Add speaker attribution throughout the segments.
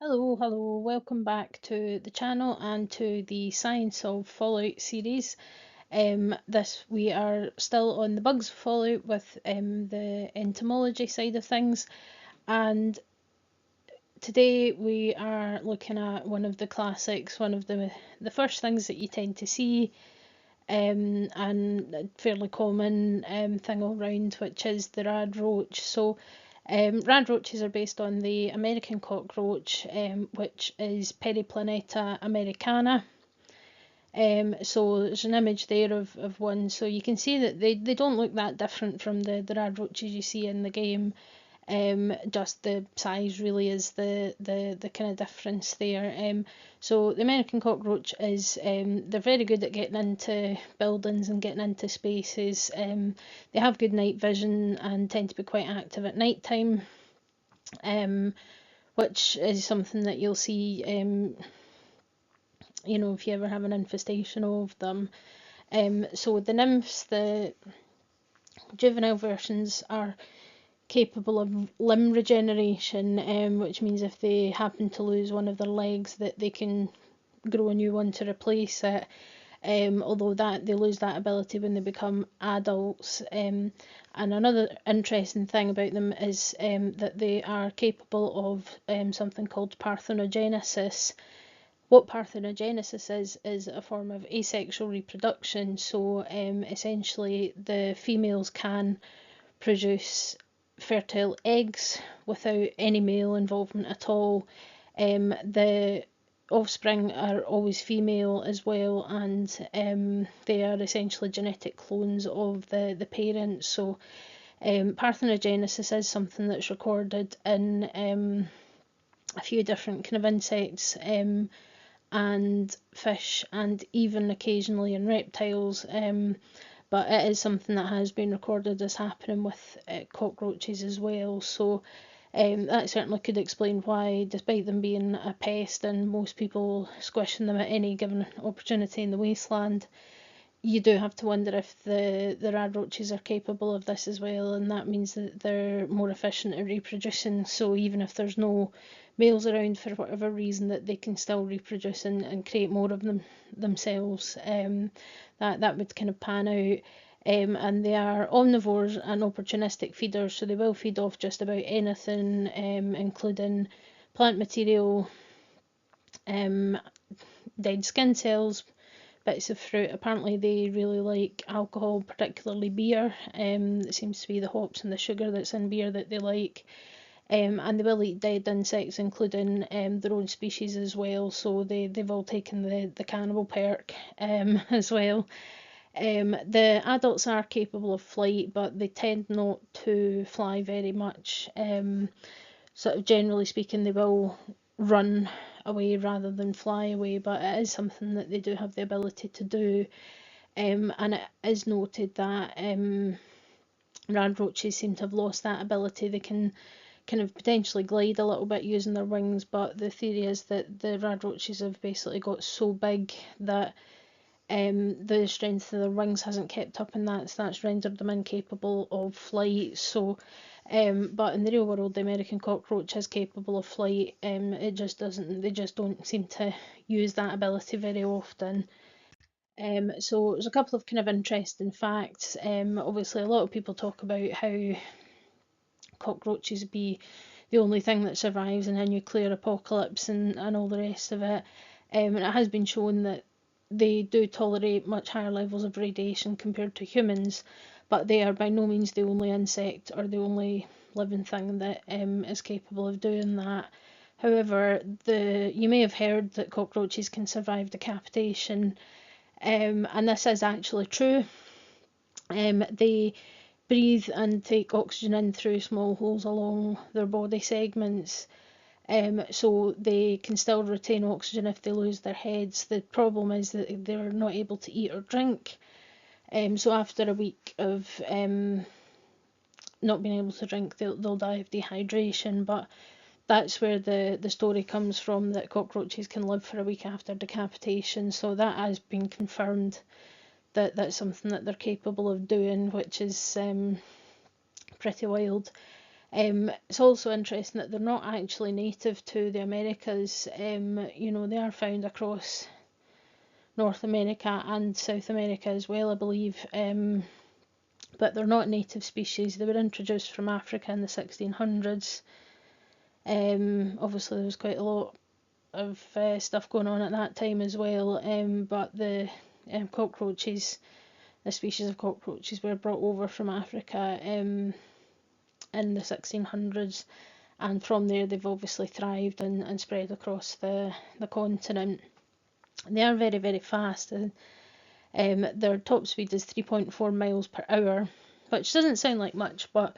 Speaker 1: Hello, welcome back to the channel and to the Science of Fallout series. This we are still on the bugs of Fallout with the entomology side of things, and today we are looking at one of the classics, one of the first things that you tend to see, and a fairly common thing all round, which is the radroach. So radroaches are based on the American cockroach, which is Periplaneta americana. So there's an image there of one, so you can see that they don't look that different from the radroaches you see in the game. Just the size really is the kind of difference there. So the American cockroach is they're very good at getting into buildings and getting into spaces. They have good night vision and tend to be quite active at night time, which is something that you'll see. If you ever have an infestation of them. So the nymphs, the juvenile versions, are capable of limb regeneration, which means if they happen to lose one of their legs, that they can grow a new one to replace it. Although that they lose that ability when they become adults. And another interesting thing about them is that they are capable of something called parthenogenesis. What parthenogenesis is a form of asexual reproduction. So essentially, the females can produce fertile eggs without any male involvement at all. The offspring are always female as well, and they are essentially genetic clones of the parents. So parthenogenesis is something that's recorded in a few different kind of insects, and fish, and even occasionally in reptiles. But it is something that has been recorded as happening with cockroaches as well. So that certainly could explain why, despite them being a pest and most people squishing them at any given opportunity in the Wasteland, you do have to wonder if the radroaches are capable of this as well, and that means that they're more efficient at reproducing. So even if there's no males around for whatever reason, that they can still reproduce and create more of them themselves. That would kind of pan out. And they are omnivores and opportunistic feeders, so they will feed off just about anything, including plant material, dead skin cells, bits of fruit. Apparently they really like alcohol, particularly beer. It seems to be the hops and the sugar that's in beer that they like. And they will eat dead insects, including their own species as well. So they've all taken the cannibal perk as well. The adults are capable of flight, but they tend not to fly very much. Sort of generally speaking, they will run away rather than fly away, but it is something that they do have the ability to do. And it is noted that radroaches seem to have lost that ability. They can kind of potentially glide a little bit using their wings, but the theory is that the radroaches have basically got so big that the strength of their wings hasn't kept up, and that's rendered them incapable of flight. So, but in the real world, the American cockroach is capable of flight. It just doesn't. They just don't seem to use that ability very often. So there's a couple of kind of interesting facts. Obviously, a lot of people talk about how cockroaches be the only thing that survives in a nuclear apocalypse and all the rest of it. And it has been shown that they do tolerate much higher levels of radiation compared to humans, but they are by no means the only insect or the only living thing that is capable of doing that. However, you may have heard that cockroaches can survive decapitation, and this is actually true. They breathe and take oxygen in through small holes along their body segments, so they can still retain oxygen if they lose their heads. The problem is that they're not able to eat or drink. So after a week of not being able to drink, they'll die of dehydration. But that's where the story comes from, that cockroaches can live for a week after decapitation. So that has been confirmed, that that's something that they're capable of doing, which is pretty wild. It's also interesting that they're not actually native to the Americas. You know, they are found across North America and South America as well, I believe. But they're not native species. They were introduced from Africa in the 1600s. Obviously, there was quite a lot of stuff going on at that time as well. But the cockroaches, the species of cockroaches, were brought over from Africa in the 1600s, and from there they've obviously thrived and spread across the continent. They are very, very fast, and their top speed is 3.4 miles per hour, which doesn't sound like much, but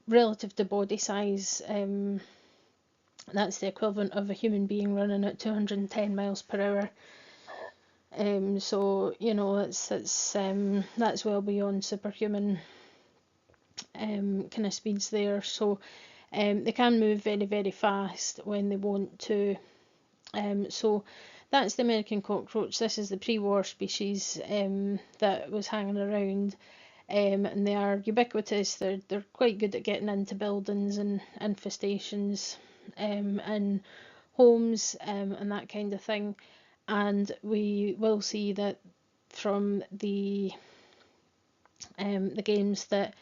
Speaker 1: relative to body size, that's the equivalent of a human being running at 210 miles per hour. So you know, that's well beyond superhuman kind of speeds there. So they can move very, very fast when they want to. So that's the American cockroach. This is the pre-war species that was hanging around, and they are ubiquitous. They're quite good at getting into buildings and infestations, and homes, and that kind of thing. And we will see that from the games that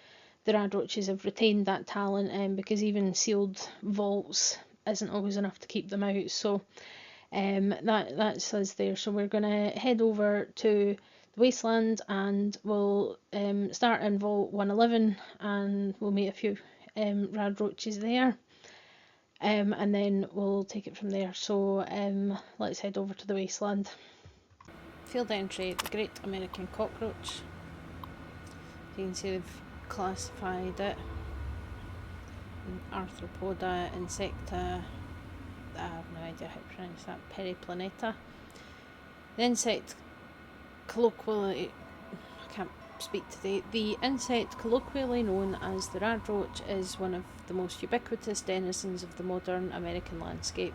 Speaker 1: the Radroaches have retained that talent, because even sealed vaults isn't always enough to keep them out. So that's us there. So we're going to head over to the Wasteland, and we'll start in Vault 111, and we'll meet a few Radroaches there, and then we'll take it from there. So let's head over to the Wasteland. Field entry, the Great American Cockroach. You can see they've classified it in Arthropoda, Insecta, I have no idea how to pronounce that, Periplaneta. The insect colloquially, I can't speak today, the insect colloquially known as the radroach is one of the most ubiquitous denizens of the modern American landscape.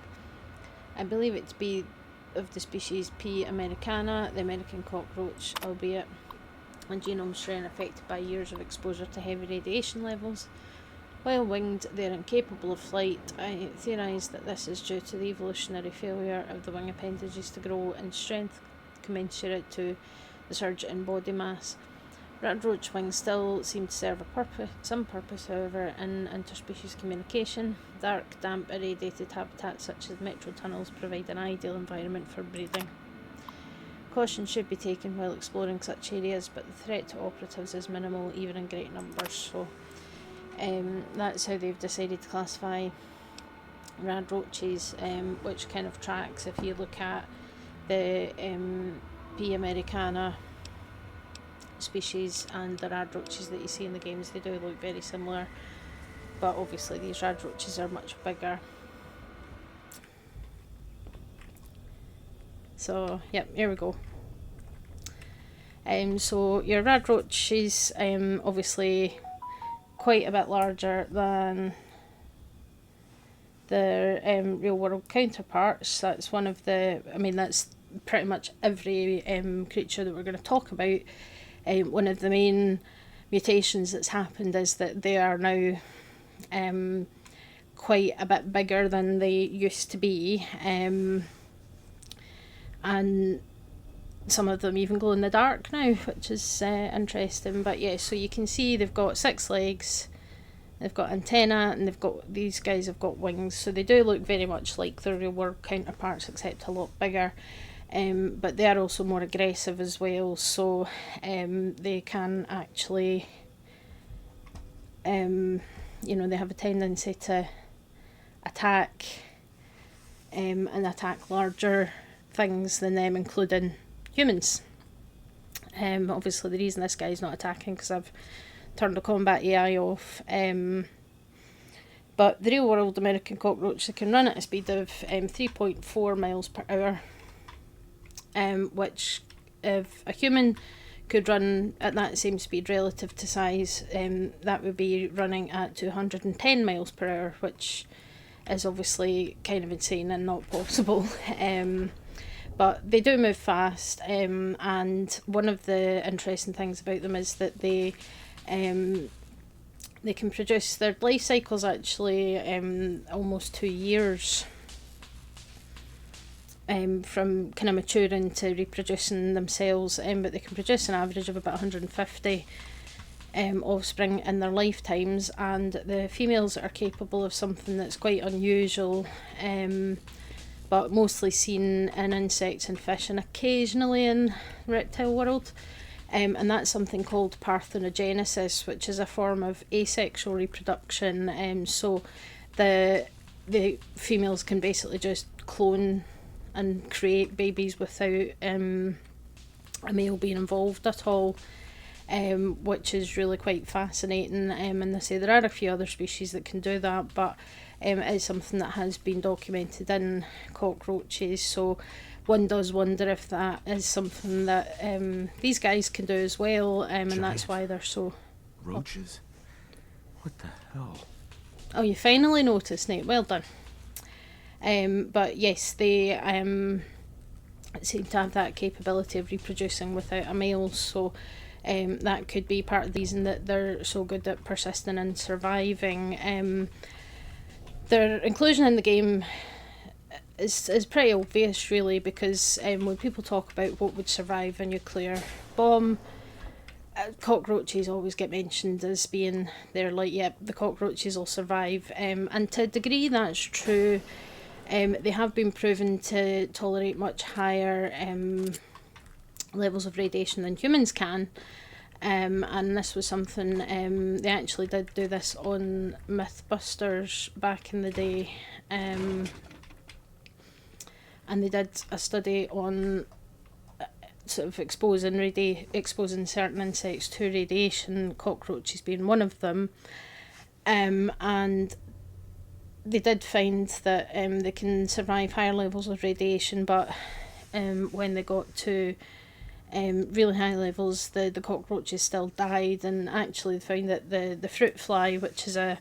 Speaker 1: I believe it to be of the species P. americana, the American cockroach, albeit a genome strain affected by years of exposure to heavy radiation levels. While winged, they are incapable of flight. I theorise that this is due to the evolutionary failure of the wing appendages to grow in strength commensurate to the surge in body mass. Radroach wings still seem to serve some purpose, however, in interspecies communication. Dark, damp, irradiated habitats such as metro tunnels provide an ideal environment for breeding. Caution should be taken while exploring such areas, but the threat to operatives is minimal, even in great numbers. So that's how they've decided to classify Radroaches, which kind of tracks if you look at the P. americana species and the Radroaches that you see in the games. They do look very similar, but obviously these Radroaches are much bigger. So yep, here we go. So your Radroach is obviously quite a bit larger than their real world counterparts. That's one of the, that's pretty much every creature that we're going to talk about. One of the main mutations that's happened is that they are now quite a bit bigger than they used to be, and some of them even glow in the dark now, which is interesting. But yeah, so you can see they've got 6 legs, they've got antenna, and these guys have got wings, so they do look very much like their real world counterparts, except a lot bigger. But they are also more aggressive as well, so they can actually, they have a tendency to attack and attack larger things than them, including humans. Obviously the reason this guy's not attacking because I've turned the combat AI off. But the real world American cockroach, they can run at a speed of 3.4 miles per hour. Which if a human could run at that same speed relative to size, that would be running at 210 miles per hour, which is obviously kind of insane and not possible. But they do move fast, and one of the interesting things about them is that they they can produce, their life cycle's actually almost 2 years from kind of maturing to reproducing themselves, but they can produce an average of about 150 offspring in their lifetimes, and the females are capable of something that's quite unusual, but mostly seen in insects and fish and occasionally in the reptile world, and that's something called parthenogenesis, which is a form of asexual reproduction. So the females can basically just clone and create babies without a male being involved at all, which is really quite fascinating. And they say there are a few other species that can do that, but it is something that has been documented in cockroaches, so one does wonder if that is something that these guys can do as well, and that's why they're so...
Speaker 2: Roaches? What the hell?
Speaker 1: Oh, you finally noticed, Nate. Well done. But yes, they seem to have that capability of reproducing without a male, so that could be part of the reason that they're so good at persisting and surviving. Their inclusion in the game is pretty obvious, really, because when people talk about what would survive a nuclear bomb, cockroaches always get mentioned as being there, like, yep, the cockroaches will survive, and to a degree that's true. They have been proven to tolerate much higher levels of radiation than humans can, and this was something, they actually did do this on Mythbusters back in the day, and they did a study on sort of exposing certain insects to radiation, cockroaches being one of them, and they did find that they can survive higher levels of radiation, but when they got to really high levels, the cockroaches still died, and actually they found that the fruit fly, which is a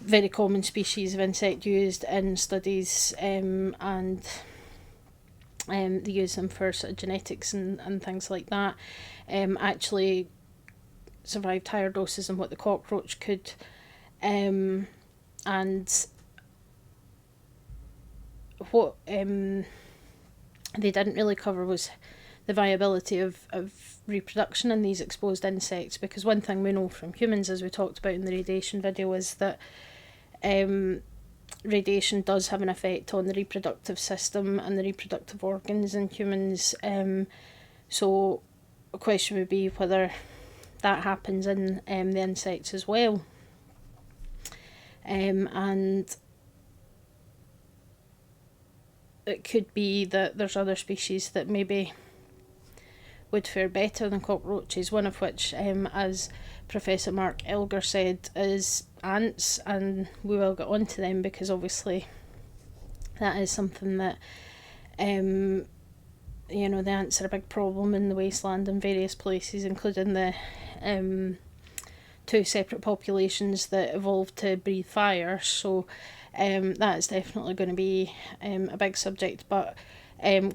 Speaker 1: very common species of insect used in studies, and they use them for sort of genetics and things like that, actually survived higher doses than what the cockroach could, and what they didn't really cover was the viability of reproduction in these exposed insects, because one thing we know from humans, as we talked about in the radiation video, is that radiation does have an effect on the reproductive system and the reproductive organs in humans, so a question would be whether that happens in the insects as well, and it could be that there's other species that maybe would fare better than cockroaches, one of which, as Professor Mark Elger said, is ants, and we will get on to them because obviously that is something that, the ants are a big problem in the Wasteland and various places, including the two separate populations that evolved to breathe fire, so that is definitely going to be a big subject, but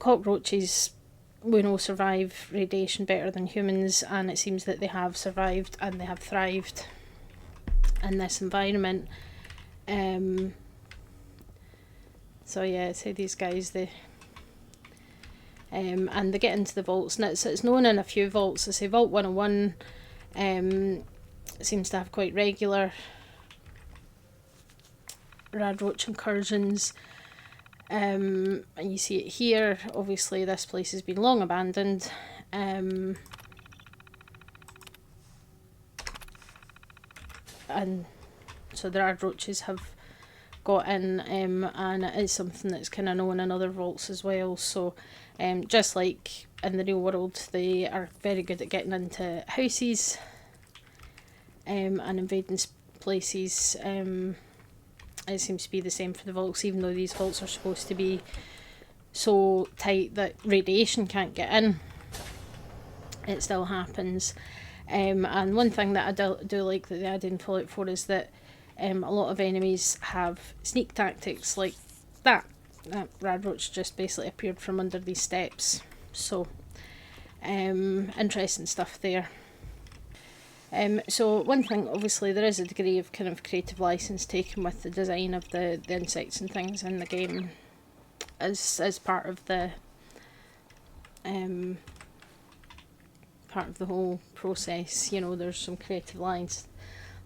Speaker 1: cockroaches, we know, survive radiation better than humans, and it seems that they have survived and they have thrived in this environment. So yeah, so these guys, they and they get into the vaults, and it's known in a few vaults. I say Vault 101 seems to have quite regular Radroach incursions. And you see it here. Obviously this place has been long abandoned, and so the Radroaches have got in, and it is something that's kind of known in other vaults as well, so just like in the real world, they are very good at getting into houses and invading places. It seems to be the same for the vaults, even though these vaults are supposed to be so tight that radiation can't get in. It still happens. And one thing that I do like that they add in Fallout 4 is that a lot of enemies have sneak tactics like that. That Radroach just basically appeared from under these steps. So, interesting stuff there. So one thing, obviously, there is a degree of kind of creative license taken with the design of the insects and things in the game as part of the whole process. You know, there's some creative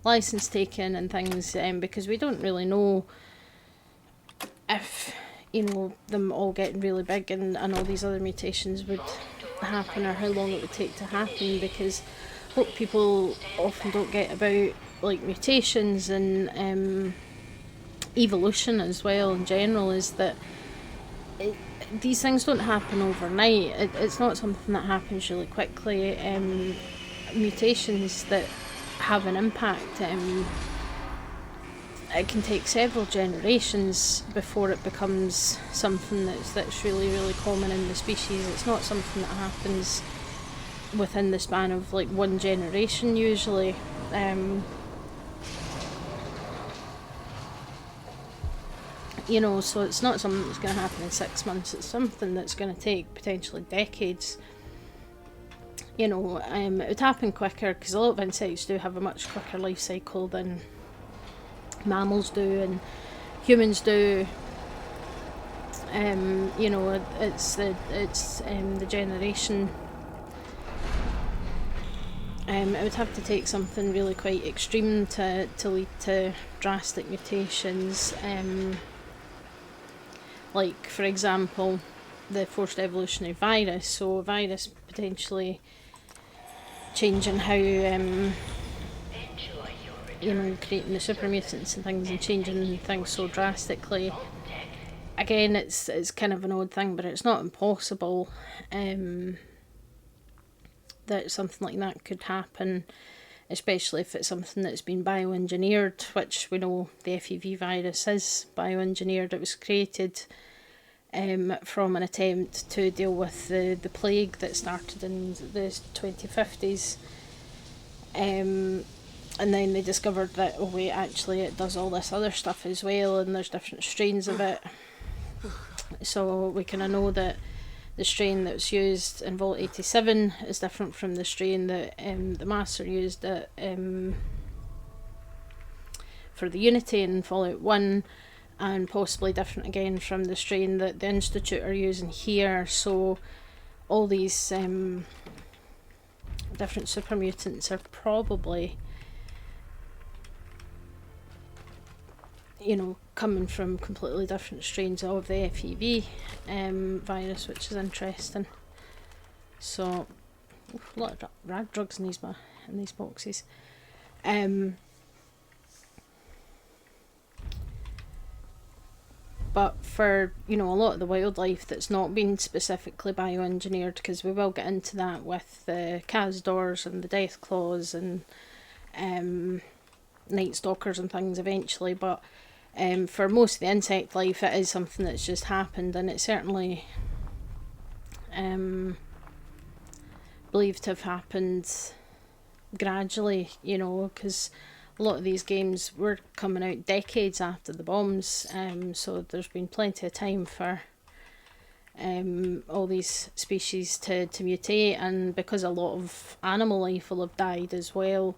Speaker 1: license taken and things, because we don't really know if, you know, them all getting really big and all these other mutations would happen, or how long it would take to happen, because what people often don't get about like mutations and evolution as well in general is that these things don't happen overnight. It's not something that happens really quickly. Mutations that have an impact, it can take several generations before it becomes something that's really, really common in the species. It's not something that happens within the span of like one generation usually. You know, so it's not something that's going to happen in 6 months. It's something that's going to take potentially decades. You know, it would happen quicker because a lot of insects do have a much quicker life cycle than mammals do and humans do. You know, it's the generation. It would have to take something really quite extreme to lead to drastic mutations. Like, for example, the forced evolutionary virus. So a virus potentially changing how, you know, creating the super mutants and things and changing things so drastically. Again, it's kind of an odd thing, but it's not impossible that something like that could happen, especially if it's something that's been bioengineered, which we know the FEV virus is bioengineered. It was created from an attempt to deal with the plague that started in the 2050s. And then they discovered that, oh wait, actually it does all this other stuff as well, and there's different strains of it. So we kind of know that the strain that's used in Vault 87 is different from the strain that the Master used for the Unity in Fallout 1, and possibly different again from the strain that the Institute are using here. So all these different super mutants are probably, you know, coming from completely different strains of the FEV virus, which is interesting. So a lot of rad drugs in these boxes. But for, you know, a lot of the wildlife that's not been specifically bioengineered, because we will get into that with the Casdors and the Deathclaws and Night Stalkers and things eventually, but for most of the insect life it is something that's just happened, and it's certainly believed to have happened gradually, you know, because a lot of these games were coming out decades after the bombs, so there's been plenty of time for all these species to mutate, and because a lot of animal life will have died as well,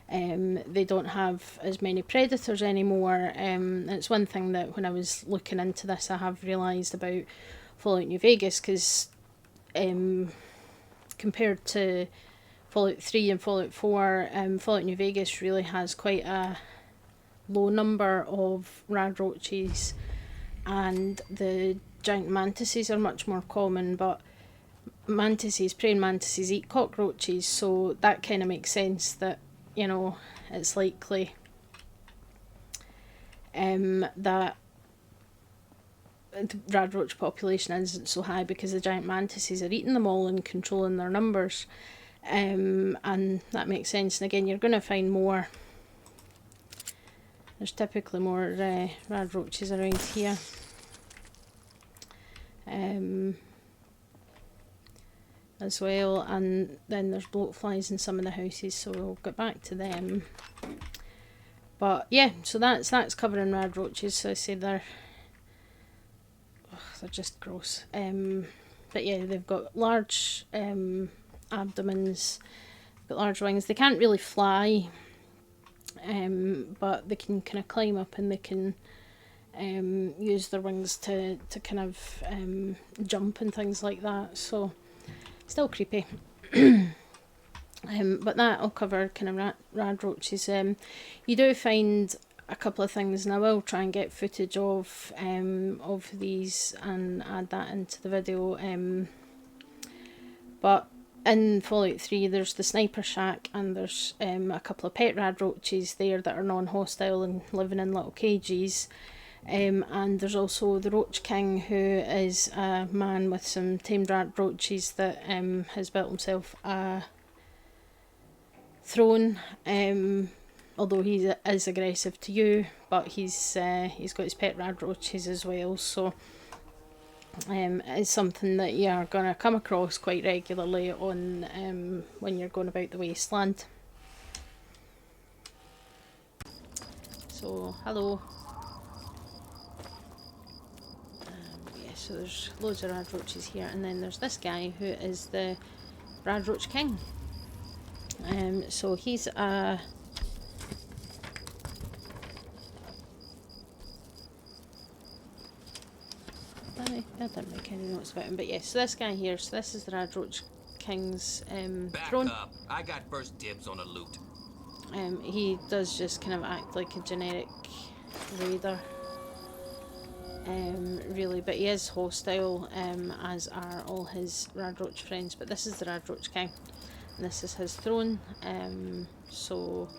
Speaker 1: they don't have as many predators anymore. It's one thing that when I was looking into this I have realised about Fallout New Vegas, because compared to Fallout 3 and Fallout 4, Fallout New Vegas really has quite a low number of Radroaches, and the giant mantises are much more common, but praying mantises eat cockroaches, so that kind of makes sense that, you know, it's likely that the Radroach population isn't so high because the giant mantises are eating them all and controlling their numbers. And that makes sense. And again, you're going to find more. There's typically more Radroaches around here. As well, and then there's bloatflies in some of the houses, so we'll get back to them. But yeah, so that's covering Radroaches. So I say they're just gross. But yeah, they've got large abdomens. got large wings. They can't really fly, but they can kind of climb up, and they can use their wings to kind of jump and things like that. So still creepy. But that I'll cover kind of Radroaches. You do find a couple of things, and I will try and get footage of these and add that into the video. But in Fallout 3 there's the sniper shack, and there's a couple of pet Radroaches there that are non-hostile and living in little cages. And there's also the Roach King, who is a man with some tamed Radroaches that has built himself a throne, although he is aggressive to you, but he's got his pet Radroaches as well, so it's something that you are going to come across quite regularly on when you're going about the Wasteland. So hello. So there's loads of Radroaches here, and then there's this guy who is the Radroach King. So he's a I didn't make any notes about him, but yes, so this guy here, so this is the Radroach King's throne.
Speaker 3: Back up. I got first dibs on the loot.
Speaker 1: He does just kind of act like a generic raider. Really, but he is hostile, as are all his Radroach friends. But this is the Radroach King, and this is his throne. So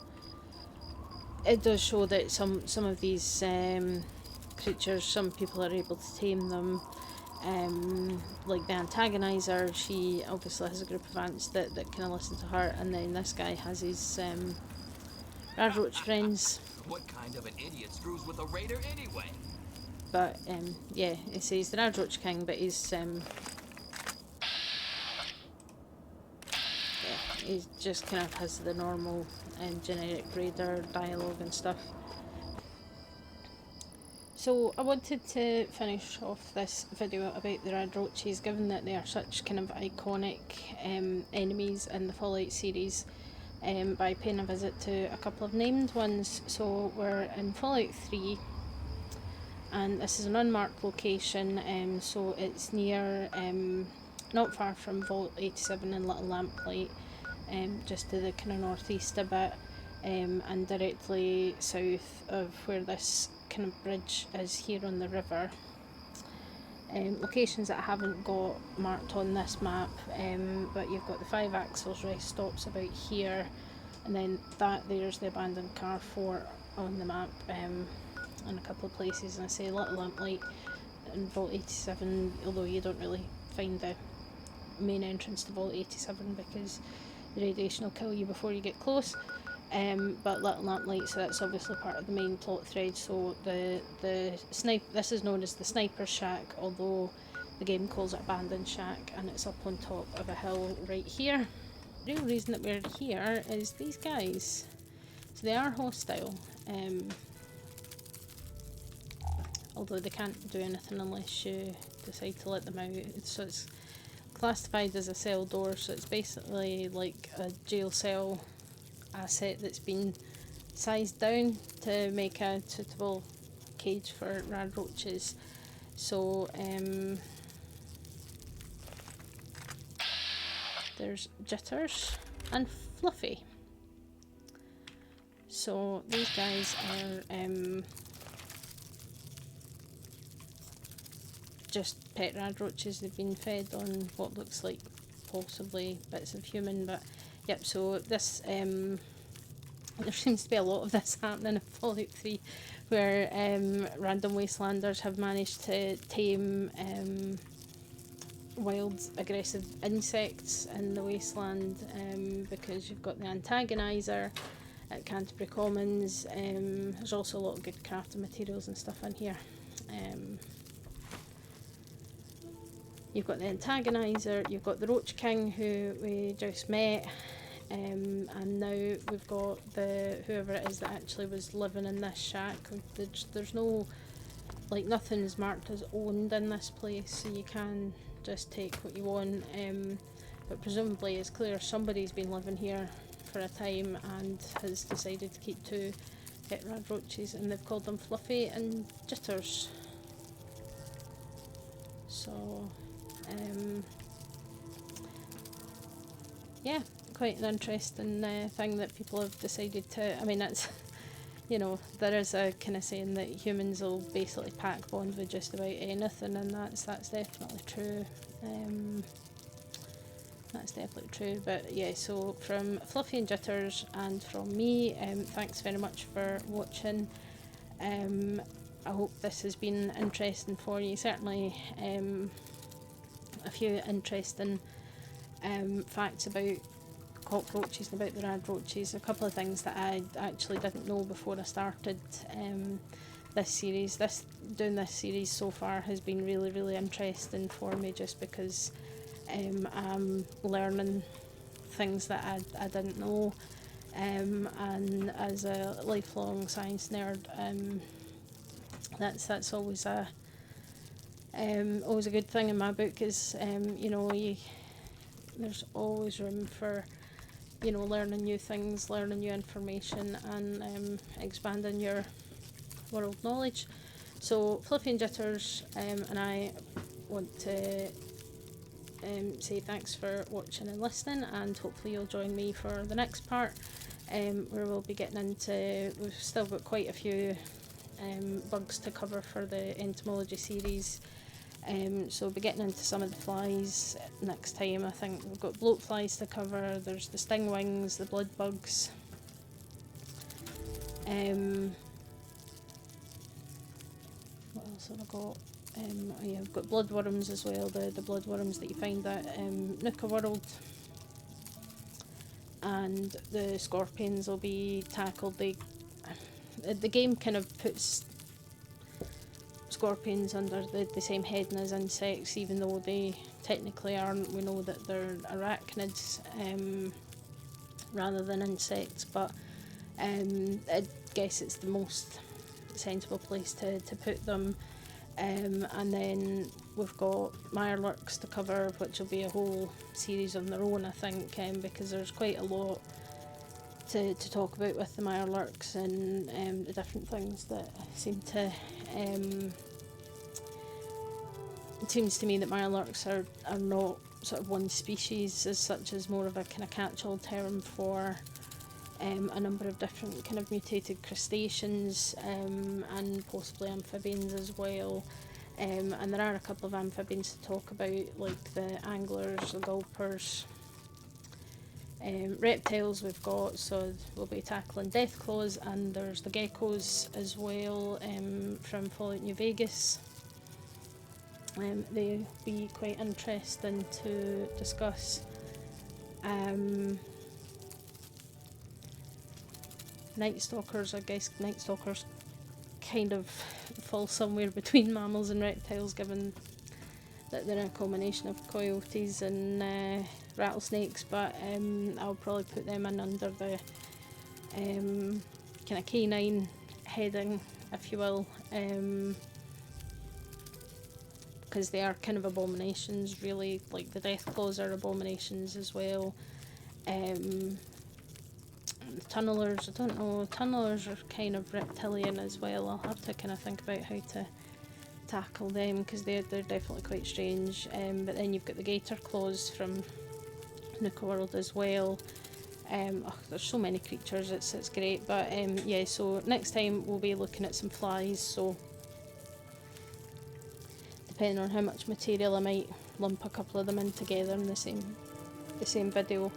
Speaker 1: it does show that some of these creatures, some people are able to tame them. Like the antagonizer, she obviously has a group of ants that kind of listen to her, and then this guy has his Radroach friends.
Speaker 3: What kind of an idiot screws with a raider anyway?
Speaker 1: But yeah, it says the Radroach King, but he's yeah, he just kind of has the normal generic raider dialogue and stuff. So I wanted to finish off this video about the Radroaches, given that they are such kind of iconic enemies in the Fallout series, by paying a visit to a couple of named ones. So we're in Fallout 3. And this is an unmarked location, so it's near, not far from Vault 87 and Little Lamplight, just to the kind of northeast a bit, and directly south of where this kind of bridge is here on the river. Locations that I haven't got marked on this map, but you've got the 5 Axles rest stops about here, and then there's the abandoned car fort on the map. In a couple of places, and I say Little Lamplight and Vault 87, although you don't really find the main entrance to Vault 87 because the radiation will kill you before you get close. But Little Lamplight, so that's obviously part of the main plot thread. So this is known as the Sniper Shack, although the game calls it Abandoned Shack, and it's up on top of a hill right here. The real reason that we're here is these guys. So they are hostile. Although they can't do anything unless you decide to let them out. So it's classified as a cell door, so it's basically like a jail cell asset that's been sized down to make a suitable cage for Radroaches. So there's Jitters and Fluffy. So these guys are just pet Radroaches. They've been fed on what looks like possibly bits of human, but yep. So this there seems to be a lot of this happening in Fallout 3, where random wastelanders have managed to tame wild aggressive insects in the wasteland, because you've got the antagonizer at Canterbury Commons. There's also a lot of good crafting materials and stuff in here. You've got the antagonizer, you've got the Roach King, who we just met, and now we've got whoever it is that actually was living in this shack. There's no, like, nothing is marked as owned in this place, so you can just take what you want. but presumably it's clear somebody's been living here for a time and has decided to keep 2 pet radroaches, and they've called them Fluffy and Jitters. So, yeah, quite an interesting thing that people have decided to. I mean, that's, you know, there is a kind of saying that humans will basically pack bond with just about anything, and that's definitely true. That's definitely true. But yeah, so from Fluffy and Jitters and from me, thanks very much for watching. I hope this has been interesting for you. Certainly a few interesting facts about cockroaches and about the radroaches. A couple of things that I actually didn't know before I started this series. Doing this series so far has been really, really interesting for me, just because I'm learning things that I didn't know, and as a lifelong science nerd, that's always a good thing in my book. Is you know, there's always room for, you know, learning new things, learning new information, and expanding your world knowledge. So Fluffy and Jitters and I want to say thanks for watching and listening, and hopefully you'll join me for the next part, where we'll be getting into, we've still got quite a few bugs to cover for the Entomology series. So we'll be getting into some of the flies next time. I think we've got bloat flies to cover, there's the stingwings, the blood bugs. What else have I got? Oh yeah, we've got bloodworms as well, the bloodworms that you find at Nuka World. And the scorpions will be tackled. The game kind of puts scorpions under the same heading as insects, even though they technically aren't. We know that they're arachnids rather than insects, but I guess it's the most sensible place to put them. And then we've got mirelurks to cover, which will be a whole series on their own, I think, because there's quite a lot to talk about with the mirelurks, and the different things that seem to it seems to me that mirelurks are not sort of one species as such, as more of a kind of catch-all term for a number of different kind of mutated crustaceans, and possibly amphibians as well. And there are a couple of amphibians to talk about, like the anglers, the gulpers. Reptiles we've got, so we'll be tackling deathclaws, and there's the geckos as well, from Fallout New Vegas. They'll be quite interesting to discuss. Night Stalkers, I guess Night Stalkers kind of fall somewhere between mammals and reptiles, given that they're a combination of coyotes and rattlesnakes, but I'll probably put them in under the kind of canine heading, if you will, because they are kind of abominations, really. Like the Deathclaws are abominations as well. The tunnelers, I don't know, tunnelers are kind of reptilian as well. I'll have to kind of think about how to tackle them, because they're definitely quite strange. But then you've got the gator claws from Nuka World as well. There's so many creatures, it's great. But yeah, so next time we'll be looking at some flies, so depending on how much material, I might lump a couple of them in together in the same video.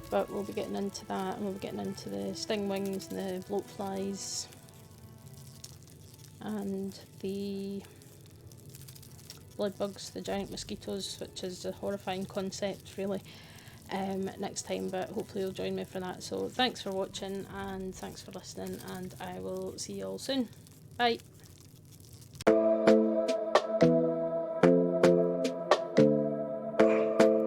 Speaker 1: But we'll be getting into that, and we'll be getting into the stingwings and the bloat flies and the blood bugs, the giant mosquitoes, which is a horrifying concept really, next time, but hopefully you'll join me for that. So thanks for watching, and thanks for listening, and I will see you all soon. Bye.